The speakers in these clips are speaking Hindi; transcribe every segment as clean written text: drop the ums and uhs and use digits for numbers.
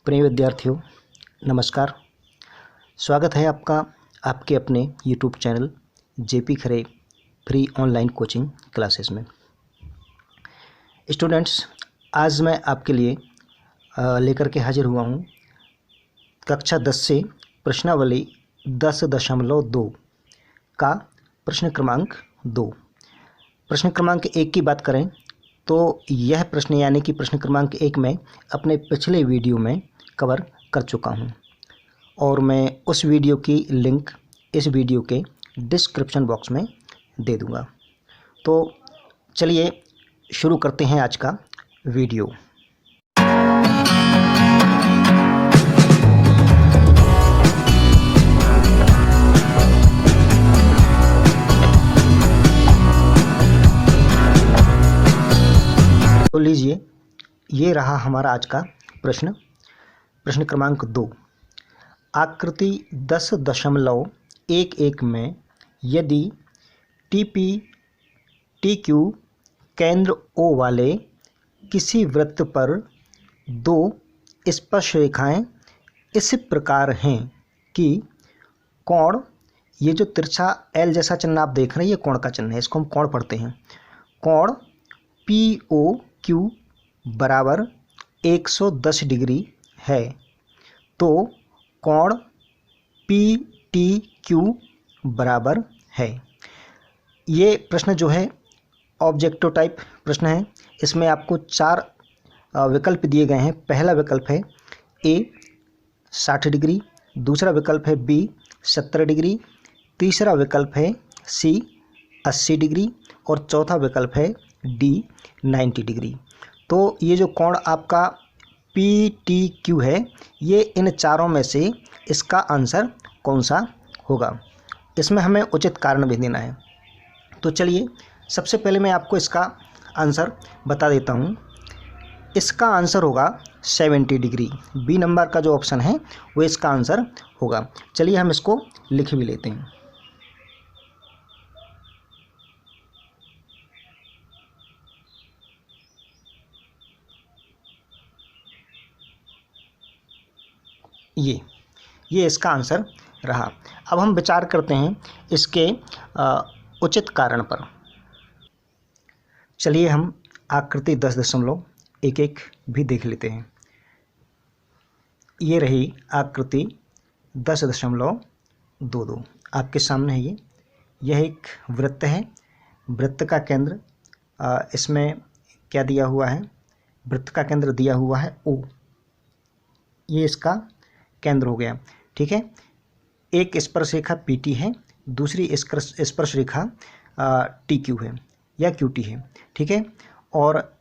प्रिय विद्यार्थियों, नमस्कार। स्वागत है आपका आपके अपने यूट्यूब चैनल जेपी खरे फ्री ऑनलाइन कोचिंग क्लासेस में। स्टूडेंट्स, आज मैं आपके लिए लेकर के हाजिर हुआ हूँ कक्षा 10 से प्रश्नावली 10.2 का प्रश्न क्रमांक 2। प्रश्न क्रमांक 1 की बात करें तो यह प्रश्न यानी कि प्रश्न क्रमांक 1 में अपने पिछले वीडियो में कवर कर चुका हूं और मैं उस वीडियो की लिंक इस वीडियो के डिस्क्रिप्शन बॉक्स में दे दूंगा। तो चलिए शुरू करते हैं आज का वीडियो। तो लीजिए, ये रहा हमारा आज का प्रश्न क्रमांक 2। आकृति 10.11 में यदि टीपी टीक्यू केंद्र O वाले किसी वृत्त पर दो स्पर्श रेखाएं इस प्रकार हैं कि कोण, ये जो तिरछा L जैसा चिन्ह आप देख रहे हैं, ये कोण का चिन्ह है, इसको हम कोण पढ़ते हैं। कोण POQ बराबर 110 डिग्री है, तो कोण PTQ बराबर है। ये प्रश्न जो है ऑब्जेक्टिव टाइप प्रश्न है। इसमें आपको 4 विकल्प दिए गए हैं। पहला विकल्प है A 60 डिग्री, दूसरा विकल्प है B 70 डिग्री, तीसरा विकल्प है C 80 डिग्री और चौथा विकल्प है D 90 डिग्री। तो ये जो कोण आपका PTQ है, ये इन चारों में से इसका आंसर कौन सा होगा, इसमें हमें उचित कारण भी देना है। तो चलिए सबसे पहले मैं आपको इसका आंसर बता देता हूँ। इसका आंसर होगा 70 डिग्री। बी नंबर का जो ऑप्शन है वो इसका आंसर होगा। चलिए हम इसको लिख भी लेते हैं। ये इसका आंसर रहा। अब हम विचार करते हैं इसके उचित कारण पर। चलिए हम आकृति 10.11 भी देख लेते हैं। ये रही आकृति 10.22 आपके सामने है। यह एक वृत्त है। वृत्त का केंद्र इसमें क्या दिया हुआ है? वृत्त का केंद्र दिया हुआ है O। ये इसका केंद्र हो गया, ठीक है। एक स्पर्श रेखा PT है, दूसरी स्पर्श रेखा TQ है या QT है, ठीक है। और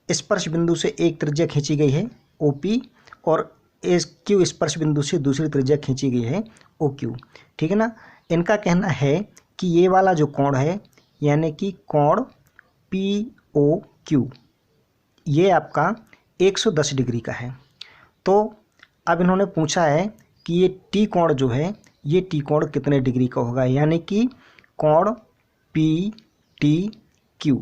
स्पर्श बिंदु से एक त्रिज्या खींची गई है OP और इस Q स्पर्श बिंदु से दूसरी त्रिज्या खींची गई है OQ, ठीक है ना। इनका कहना है कि ये वाला जो कोण है यानी कि कोण POQ, ये आपका 110 डिग्री का है। तो अब इन्होंने पूछा है कि ये T कोण जो है, ये T कोण कितने डिग्री का होगा, यानी कि कोण PTQ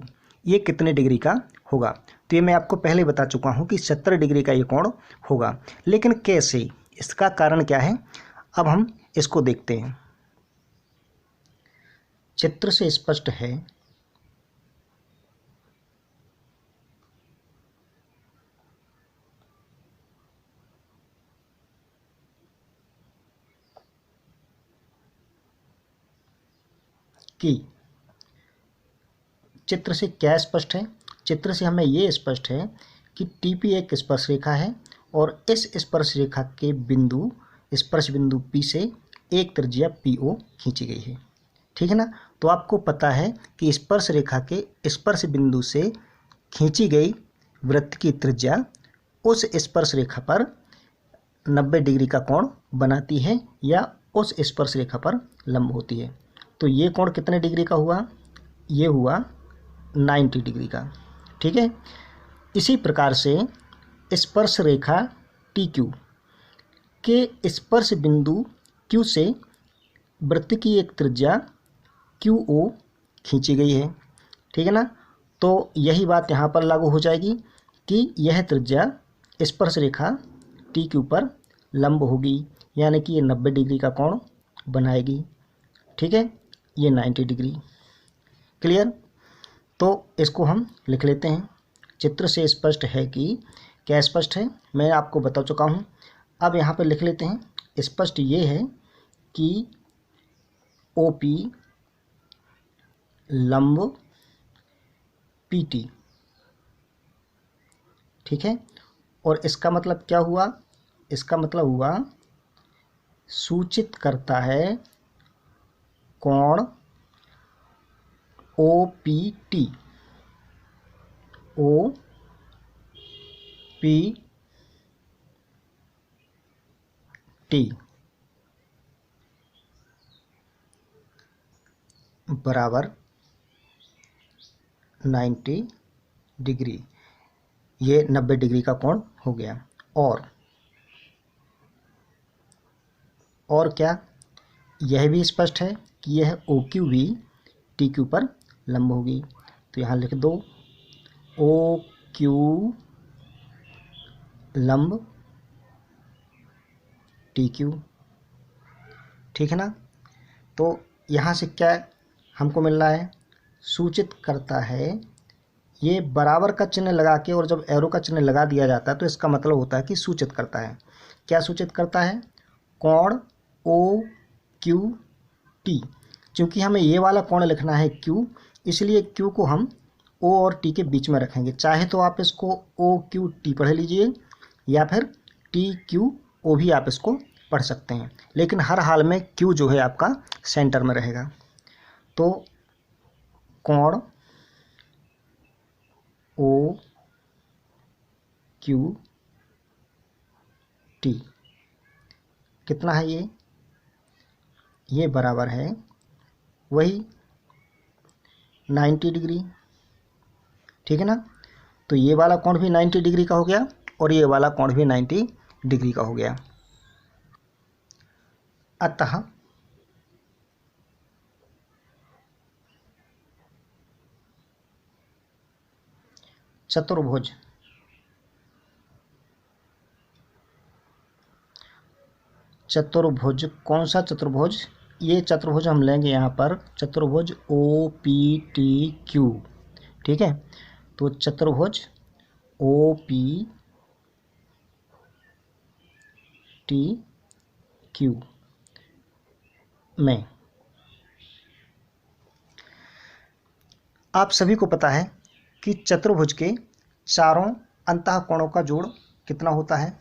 ये कितने डिग्री का होगा। तो ये मैं आपको पहले बता चुका हूँ कि 70 डिग्री का ये कोण होगा। लेकिन कैसे, इसका कारण क्या है, अब हम इसको देखते हैं। चित्र से स्पष्ट है कि चित्र से क्या स्पष्ट है? चित्र से हमें ये स्पष्ट है कि TP एक स्पर्श रेखा है और इस स्पर्श रेखा के बिंदु स्पर्श बिंदु P से एक त्रिज्या PO खींची गई है, ठीक है ना। तो आपको पता है कि स्पर्श रेखा के स्पर्श बिंदु से खींची गई वृत्त की त्रिज्या उस स्पर्श रेखा पर 90 डिग्री का कोण बनाती है या उस स्पर्श रेखा पर लंब होती है। तो ये कोण कितने डिग्री का हुआ? ये हुआ 90 डिग्री का, ठीक है। इसी प्रकार से स्पर्श रेखा TQ के स्पर्श बिंदु Q से वृत्त की एक त्रिज्या QO खींची गई है, ठीक है ना। तो यही बात यहाँ पर लागू हो जाएगी कि यह त्रिज्या स्पर्श रेखा टी के ऊपर लंब होगी, यानी कि ये 90 डिग्री का कोण बनाएगी। ठीक है, ये 90 डिग्री। क्लियर? तो इसको हम लिख लेते हैं। चित्र से स्पष्ट है कि क्या स्पष्ट है, मैं आपको बता चुका हूँ। अब यहाँ पे लिख लेते हैं। स्पष्ट ये है कि OP लंब PT, ठीक है। और इसका मतलब क्या हुआ? इसका मतलब हुआ सूचित करता है कोण OPT, बराबर 90 डिग्री। ये 90 डिग्री का कोण हो गया। और क्या यह भी स्पष्ट है कि यह OQ भी T के ऊपर लंब होगी। तो यहाँ लिख दो OQ लंब TQ, ठीक है ना। तो यहाँ से क्या हमको मिल रहा है? सूचित करता है, ये बराबर का चिन्ह लगा के और जब एरो का चिन्ह लगा दिया जाता है तो इसका मतलब होता है कि सूचित करता है। क्या सूचित करता है? कोण OQT। क्योंकि हमें ये वाला कोण लिखना है Q, इसलिए Q को हम O और T के बीच में रखेंगे। चाहे तो आप इसको OQT पढ़ लीजिए या फिर TQO भी आप इसको पढ़ सकते हैं, लेकिन हर हाल में Q जो है आपका सेंटर में रहेगा। तो कोण OQT कितना है? ये बराबर है वही 90 डिग्री, ठीक है ना। तो ये वाला कोण भी 90 डिग्री का हो गया और ये वाला कोण भी 90 डिग्री का हो गया। अतः चतुर्भुज कौन सा चतुर्भुज? ये चतुर्भुज हम लेंगे यहाँ पर चतुर्भुज OPTQ, ठीक है। तो चतुर्भुज OPTQ में आप सभी को पता है कि चतुर्भुज के चारों अंतःकोणों का जोड़ कितना होता है?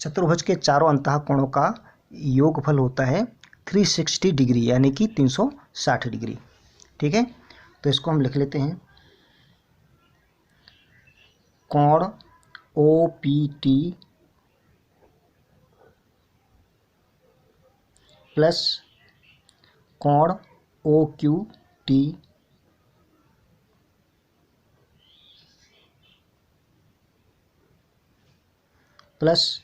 चतुर्भुज के चारों अंतःकोणों का योगफल होता है 360 डिग्री, यानी कि 360 डिग्री, ठीक है। तो इसको हम लिख लेते हैं। कोण OPT प्लस कोण OQT प्लस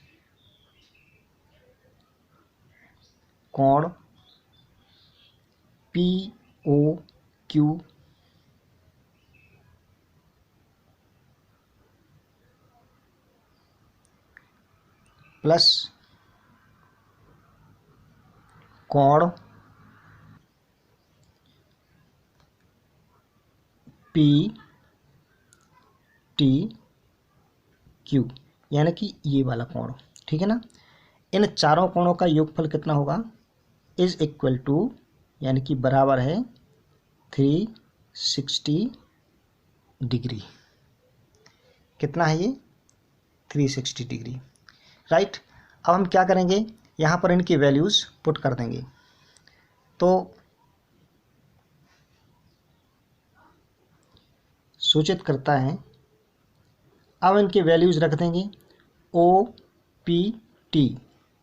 कोण POQ प्लस कोण PTQ, यानी कि ये वाला कोण, ठीक है ना। इन चारों कोणों का योगफल कितना होगा? इज इक्वल टू, यानी कि बराबर है 360 डिग्री। कितना है ये? 360 डिग्री, राइट। अब हम क्या करेंगे? यहाँ पर इनकी वैल्यूज़ पुट कर देंगे। तो सूचित करता है, अब इनकी वैल्यूज़ रख देंगे। OPT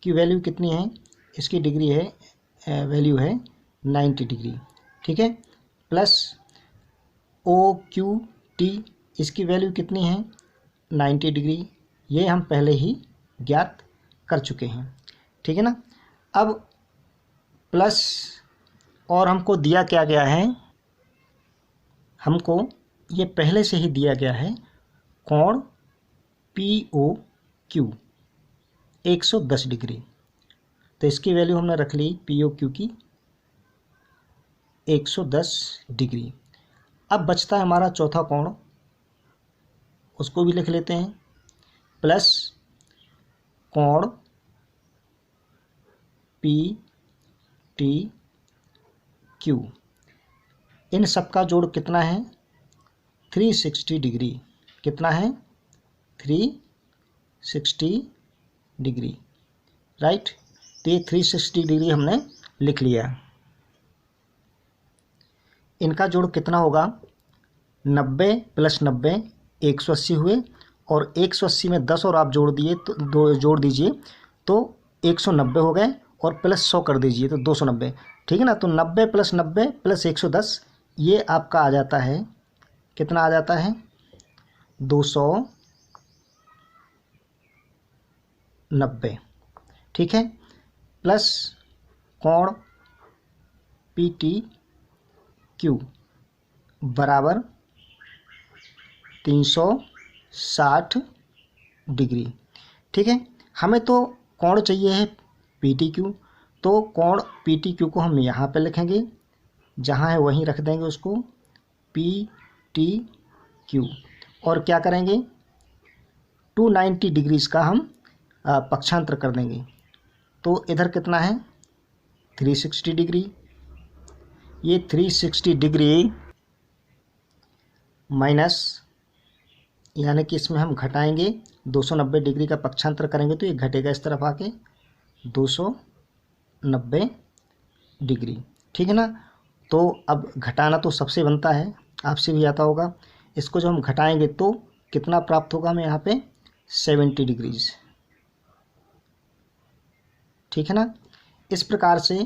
की वैल्यू कितनी है? इसकी डिग्री है, वैल्यू है 90 डिग्री, ठीक है। प्लस OQT, इसकी वैल्यू कितनी है? 90 डिग्री। ये हम पहले ही ज्ञात कर चुके हैं, ठीक है ना। अब प्लस, और हमको दिया क्या गया है? हमको ये पहले से ही दिया गया है कोण POQ, 110 डिग्री। तो इसकी वैल्यू हमने रख ली पी ओ क्यू की 110 डिग्री। अब बचता है हमारा चौथा कोण, उसको भी लिख लेते हैं, प्लस कोण पी टी क्यू। इन सब का जोड़ कितना है? 360 डिग्री। कितना है? 360 डिग्री, राइट। तो ये 360 डिग्री हमने लिख लिया। इनका जोड़ कितना होगा? 90 + 90 180 हुए, और 180 में 10 और आप जोड़ दिए तो जोड़ दीजिए तो 190 हो गए, और प्लस 100 कर दीजिए तो 290, ठीक है ना। तो 90 + 90 + 110 ये आपका आ जाता है, कितना आ जाता है? 290, ठीक है। प्लस कोण पी टी क्यू बराबर 360 डिग्री, ठीक है। हमें तो कोण चाहिए है पी टी क्यू, तो कोण पी टी क्यू को हम यहाँ पे लिखेंगे, जहाँ है वहीं रख देंगे उसको, पी टी क्यू, और क्या करेंगे? 290 डिग्रीज का हम पक्षांतर कर देंगे। तो इधर कितना है? 360 डिग्री। ये 360 डिग्री माइनस, यानी कि इसमें हम घटाएंगे, 290 डिग्री का पक्षांतर करेंगे तो ये घटेगा इस तरफ आके 290 डिग्री, ठीक है ना। तो अब घटाना तो सबसे बनता है, आपसे भी आता होगा। इसको जब हम घटाएंगे तो कितना प्राप्त होगा हमें यहाँ पे? 70 डिग्रीज, ठीक है ना। इस प्रकार से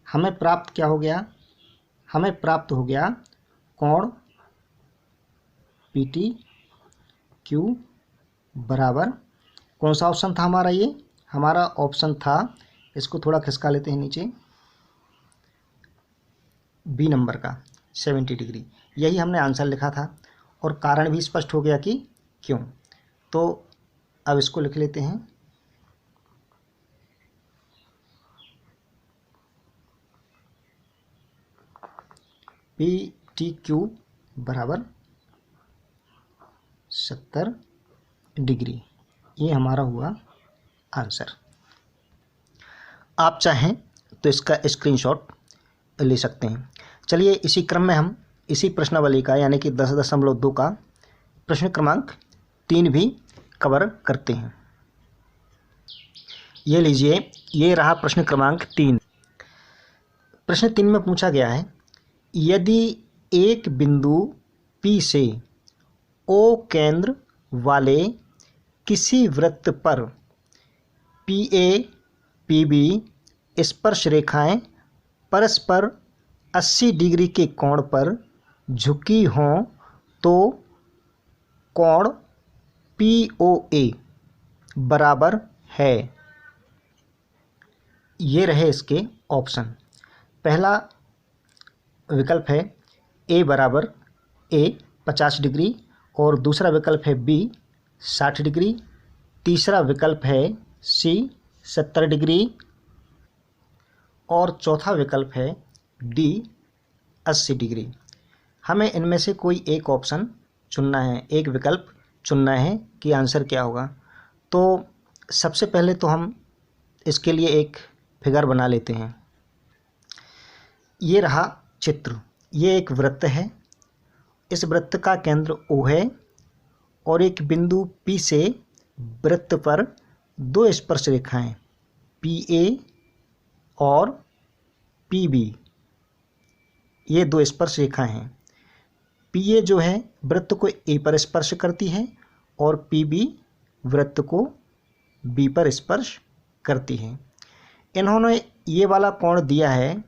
हमें प्राप्त क्या हो गया? हमें प्राप्त हो गया कोण पी टी क्यू बराबर, कौन सा ऑप्शन था हमारा? ये हमारा ऑप्शन था, इसको थोड़ा खिसका लेते हैं नीचे, बी नंबर का 70 डिग्री। यही हमने आंसर लिखा था, और कारण भी स्पष्ट हो गया कि क्यों। तो अब इसको लिख लेते हैं, पी टी क्यू बराबर 70 डिग्री। ये हमारा हुआ आंसर। आप चाहें तो इसका स्क्रीनशॉट ले सकते हैं। चलिए इसी क्रम में हम इसी प्रश्नावली का, यानी कि 10.2 का प्रश्न क्रमांक 3 भी कवर करते हैं। ये लीजिए, ये रहा प्रश्न क्रमांक 3। प्रश्न 3 में पूछा गया है, यदि एक बिंदु P से O केंद्र वाले किसी वृत्त पर PA PB स्पर्श रेखाएं परस्पर 80 डिग्री के कोण पर झुकी हों तो कोण POA बराबर है। ये रहे इसके ऑप्शन। पहला विकल्प है A बराबर A 50 डिग्री, और दूसरा विकल्प है B 60 डिग्री, तीसरा विकल्प है C 70 डिग्री, और चौथा विकल्प है D 80 डिग्री। हमें इनमें से कोई एक ऑप्शन चुनना है, एक विकल्प चुनना है कि आंसर क्या होगा। तो सबसे पहले तो हम इसके लिए एक फिगर बना लेते हैं। ये रहा चित्र, ये एक वृत्त है, इस वृत्त का केंद्र O है, और एक बिंदु P से वृत्त पर दो स्पर्श रेखाएं PA और PB, ये दो स्पर्श रेखाएं हैं। PA जो है वृत्त को A पर स्पर्श करती है, और PB वृत्त को B पर स्पर्श करती है। इन्होंने ये वाला कोण दिया है,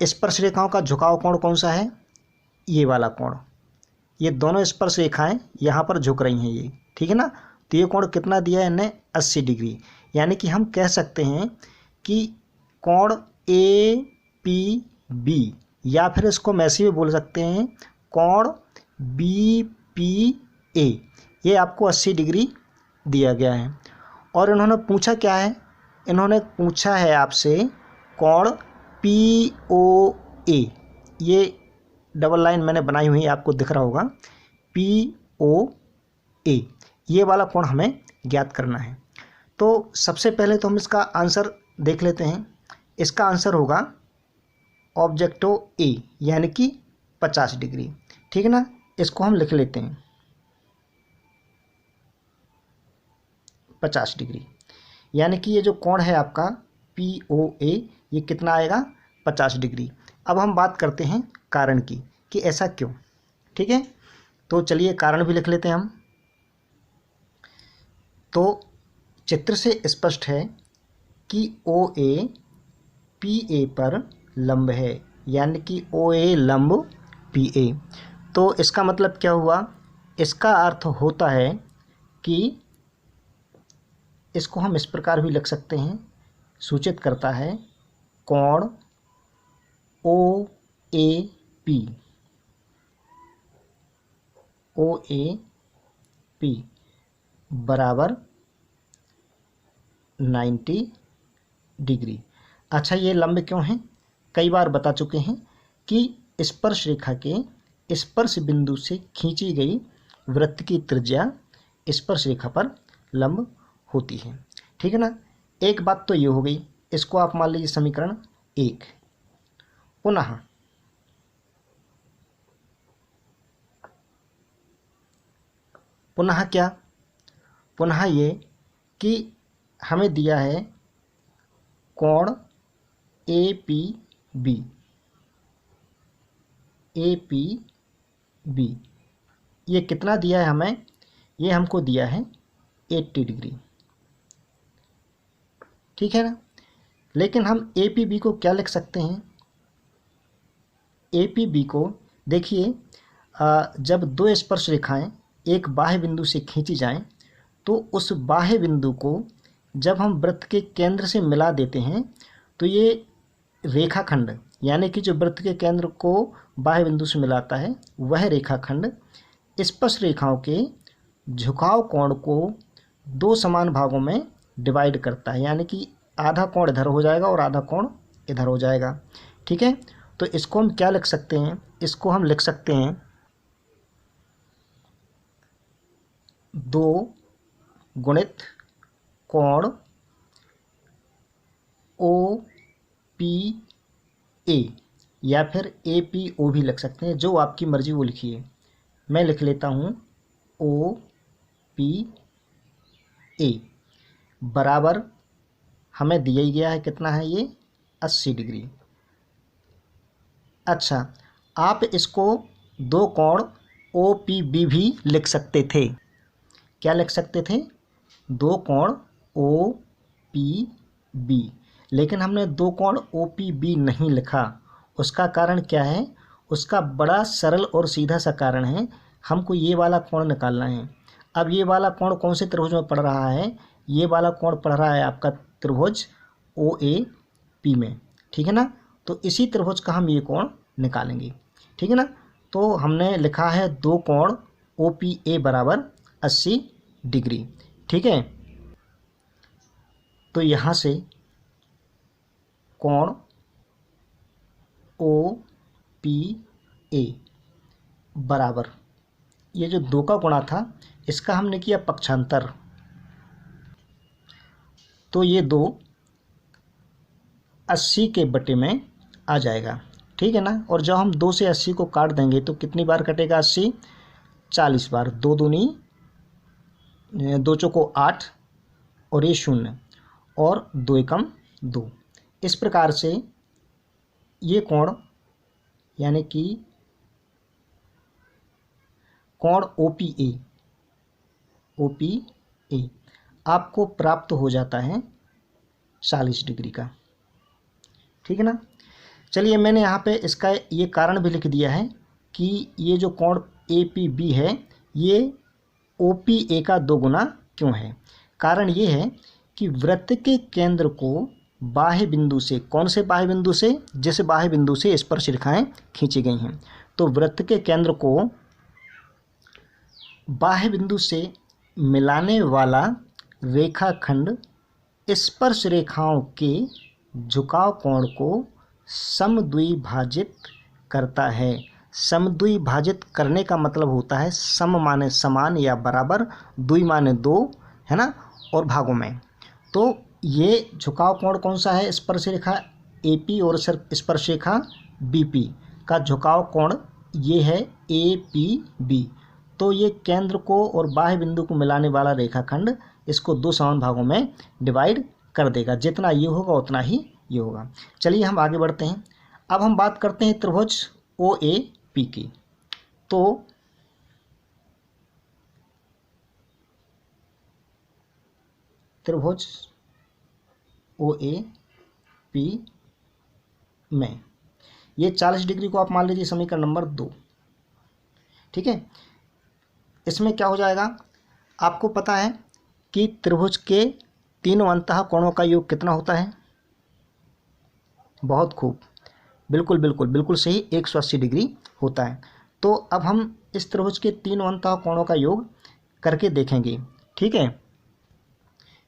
स्पर्श रेखाओं का झुकाव कोण कौन सा है? ये वाला कोण। ये दोनों स्पर्श रेखाएं यहाँ पर झुक रही हैं, ये ठीक है ना। तो ये कोण कितना दिया है इन्हें? 80 डिग्री। यानी कि हम कह सकते हैं कि कोण APB, या फिर इसको हम ऐसे भी बोल सकते हैं कोण BPA, ये आपको 80 डिग्री दिया गया है। और इन्होंने पूछा क्या है, इन्होंने पूछा है आपसे कोण POA, ये डबल लाइन मैंने बनाई हुई है, आपको दिख रहा होगा, POA, ये वाला कोण हमें ज्ञात करना है। तो सबसे पहले तो हम इसका आंसर देख लेते हैं। इसका आंसर होगा ऑब्जेक्टो A, यानी कि 50 डिग्री। ठीक है ना, इसको हम लिख लेते हैं 50 डिग्री, यानी कि ये जो कोण है आपका POA, ये कितना आएगा, 50 डिग्री। अब हम बात करते हैं कारण की, कि ऐसा क्यों। ठीक है, तो चलिए कारण भी लिख लेते हैं हम। तो चित्र से स्पष्ट है कि OA PA पर लंब है, यानी कि OA लंब PA। तो इसका मतलब क्या हुआ, इसका अर्थ होता है कि इसको हम इस प्रकार भी लिख सकते हैं, सूचित करता है कोण OAP बराबर 90 डिग्री। अच्छा, ये लंब क्यों है, कई बार बता चुके हैं कि स्पर्श रेखा के स्पर्श बिंदु से खींची गई वृत्त की त्रिज्या स्पर्श रेखा पर लंब होती है। ठीक है ना, एक बात तो ये हो गई, इसको आप मान लीजिए समीकरण 1। पुनः क्या, पुनः ये कि हमें दिया है कोण APB, ये कितना दिया है हमें, ये हमको दिया है 80 डिग्री। ठीक है ना, लेकिन हम APB को क्या लिख सकते हैं, APB को देखिए, जब दो स्पर्श रेखाएं एक बाह्य बिंदु से खींची जाएं, तो उस बाह्य बिंदु को जब हम वृत्त के केंद्र से मिला देते हैं, तो ये रेखाखंड, यानी कि जो वृत्त के केंद्र को बाह्य बिंदु से मिलाता है, वह रेखाखंड स्पर्श रेखाओं के झुकाव कोण को दो समान भागों में डिवाइड करता है, यानी कि आधा कोण इधर हो जाएगा और आधा कोण इधर हो जाएगा। ठीक है, तो इसको हम क्या लिख सकते हैं, इसको हम लिख सकते हैं 2 गुणित कोण OPA, या फिर APO भी लिख सकते हैं, जो आपकी मर्जी वो लिखिए। मैं लिख लेता हूँ OPA बराबर, हमें दिया ही गया है कितना है, ये 80 डिग्री। अच्छा, आप इसको दो कोण OPB भी लिख सकते थे। क्या लिख सकते थे, दो कोण OPB, लेकिन हमने दो कोण OPB नहीं लिखा। उसका कारण क्या है, उसका बड़ा सरल और सीधा सा कारण है, हमको ये वाला कोण निकालना है। अब ये वाला कोण कौन से त्रिभुज में पड़ रहा है, ये वाला कोण पड़ रहा है आपका त्रिभुज OAP में। ठीक है ना, तो इसी त्रिभुज का हम ये कोण निकालेंगे। ठीक है ना, तो हमने लिखा है दो कोण OPA बराबर 80 डिग्री। ठीक है, तो यहाँ से कोण OPA बराबर, ये जो दो का गुणा था इसका हमने किया पक्षांतर, तो ये 2 80 के बटे में आ जाएगा। ठीक है ना, और जब हम 2 से 80 को काट देंगे तो कितनी बार कटेगा 80, 40 बार, 2 दूनी 2 चौको 8 और ये 0 और 2 एकम 2। इस प्रकार से ये कोण, यानी कि कोण OPA आपको प्राप्त हो जाता है 40 डिग्री का। ठीक है ना, चलिए मैंने यहाँ पे इसका ये कारण भी लिख दिया है कि ये जो कोण APB है ये OPA का 2 गुना क्यों है। कारण ये है कि वृत्त के केंद्र को बाह्य बिंदु से, कौन से बाह्य बिंदु से, जिस बाह्य बिंदु से स्पर्श रेखाएं खींची गई हैं, तो वृत्त के केंद्र को बाह्य बिंदु से मिलाने वाला रेखाखंड स्पर्श रेखाओं के झुकाव कोण को समद्विभाजित करता है। समद्विभाजित करने का मतलब होता है सम माने समान या बराबर, द्वि माने दो, है ना, और भागों में। तो ये झुकाव कोण कौन सा है? स्पर्श रेखा AP और स्पर्श रेखा BP का झुकाव कोण ये है APB। तो ये केंद्र को और बाह्य बिंदु को मिलाने वाला रेखाखंड इसको दो समान भागों में डिवाइड कर देगा। जितना ये होगा उतना ही ये होगा। चलिए हम आगे बढ़ते हैं। अब हम बात करते हैं त्रिभुज OAP की। तो त्रिभुज OAP में ये 40 डिग्री को आप मान लीजिए समीकरण नंबर 2, ठीक है। इसमें क्या हो जाएगा? आपको पता है कि त्रिभुज के तीनों अंतः कोणों का योग कितना होता है? बहुत खूब, बिल्कुल बिल्कुल बिल्कुल सही, 180 डिग्री होता है। तो अब हम इस त्रिभुज के तीनों अंतः कोणों का योग करके देखेंगे, ठीक है।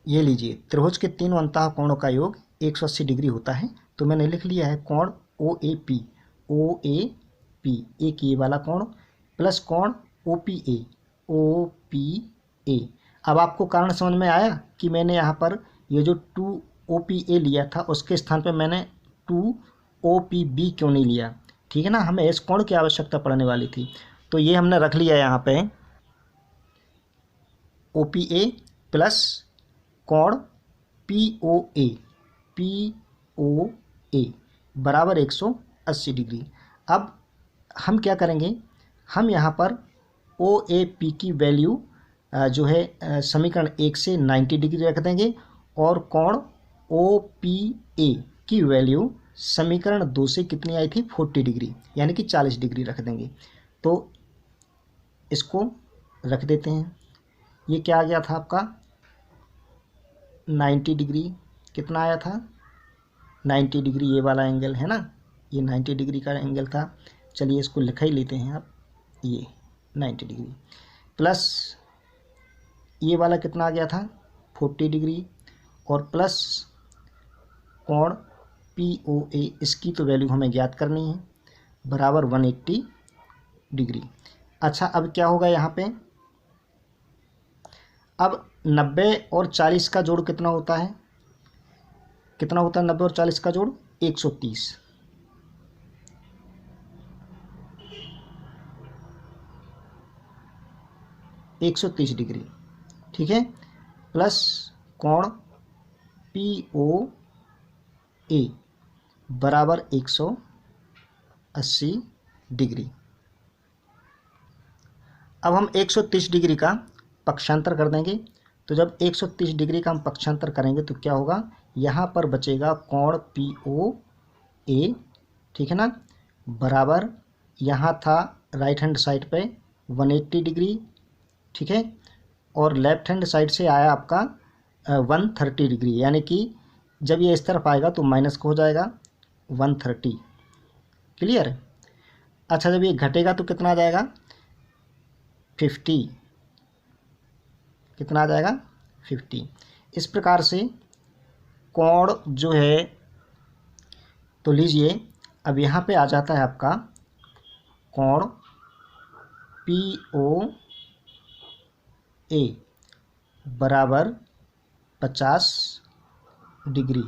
ये लीजिए, त्रिभुज के तीनों अंतः कोणों का योग 180 डिग्री होता है। तो मैंने लिख लिया है कोण OAP, एक ये वाला कोण प्लस कोण OPA। अब आपको कारण समझ में आया कि मैंने यहाँ पर ये जो 2OPA लिया था उसके स्थान पे मैंने 2OPB क्यों नहीं लिया, ठीक है ना। हमें इस कोण की आवश्यकता पड़ने वाली थी, तो ये हमने रख लिया यहाँ पे OPA प्लस कोण POA बराबर 180 डिग्री। अब हम क्या करेंगे? हम यहाँ पर OAP की वैल्यू जो है समीकरण 1 से 90 डिग्री रख देंगे और कोण OPA की वैल्यू समीकरण 2 से कितनी आई थी? 40 डिग्री, यानी कि 40 डिग्री रख देंगे। तो इसको रख देते हैं। ये क्या आ गया था आपका? 90 डिग्री। कितना आया था? 90 डिग्री ये वाला एंगल है ना, ये 90 डिग्री का एंगल था। चलिए इसको लिखा ही लेते हैं आप, ये 90 डिग्री प्लस ये वाला कितना आ गया था? 40 डिग्री और प्लस कोण POA, इसकी तो वैल्यू हमें ज्ञात करनी है, बराबर 180 डिग्री। अच्छा, अब क्या होगा यहाँ पे? अब 90 और 40 का जोड़ कितना होता है? कितना होता है 90 और 40 का जोड़? 130। डिग्री, ठीक है, प्लस कोण POA बराबर 180 डिग्री। अब हम 130 डिग्री का पक्षांतर कर देंगे। तो जब 130 डिग्री का हम पक्षांतर करेंगे तो क्या होगा? यहाँ पर बचेगा कोण POA, ठीक है ना, बराबर यहाँ था राइट हैंड साइड पे 180 डिग्री, ठीक है, और लेफ्ट हैंड साइड से आया आपका 130 डिग्री, यानी कि जब ये इस तरफ आएगा तो माइनस को हो जाएगा 130। क्लियर? अच्छा, जब ये घटेगा तो कितना आ जाएगा? 50। कितना आ जाएगा? 50। इस प्रकार से कोण जो है, तो लीजिए अब यहाँ पे आ जाता है आपका कोण POA बराबर 50 डिग्री,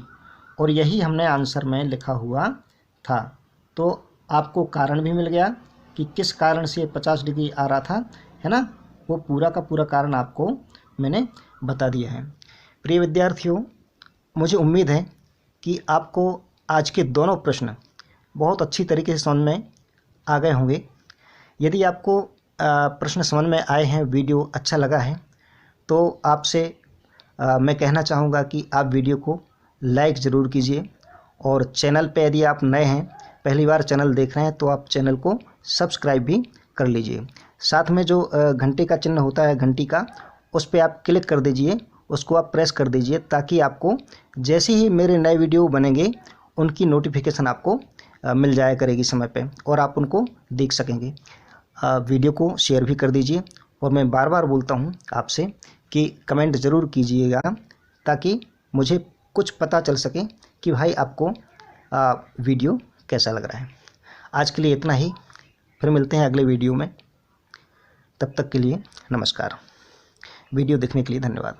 और यही हमने आंसर में लिखा हुआ था। तो आपको कारण भी मिल गया कि किस कारण से 50 डिग्री आ रहा था, है ना, वो पूरा का पूरा कारण आपको मैंने बता दिया है। प्रिय विद्यार्थियों, मुझे उम्मीद है कि आपको आज के दोनों प्रश्न बहुत अच्छी तरीके से समझ में आ गए होंगे। यदि आपको प्रश्न समझ में आए हैं, वीडियो अच्छा लगा है, तो आपसे मैं कहना चाहूँगा कि आप वीडियो को लाइक ज़रूर कीजिए, और चैनल पे यदि आप नए हैं, पहली बार चैनल देख रहे हैं, तो आप चैनल को सब्सक्राइब भी कर लीजिए। साथ में जो घंटे का चिन्ह होता है, घंटी का, उस पर आप क्लिक कर दीजिए, उसको आप प्रेस कर दीजिए, ताकि आपको जैसे ही मेरे नए वीडियो बनेंगे उनकी नोटिफिकेशन आपको मिल जाया करेगी समय पे, और आप उनको देख सकेंगे। वीडियो को शेयर भी कर दीजिए और मैं बार बार बोलता हूँ आपसे कि कमेंट ज़रूर कीजिएगा ताकि मुझे कुछ पता चल सके कि भाई आपको वीडियो कैसा लग रहा है। आज के लिए इतना ही, फिर मिलते हैं अगले वीडियो में। तब तक के लिए नमस्कार। वीडियो देखने के लिए धन्यवाद।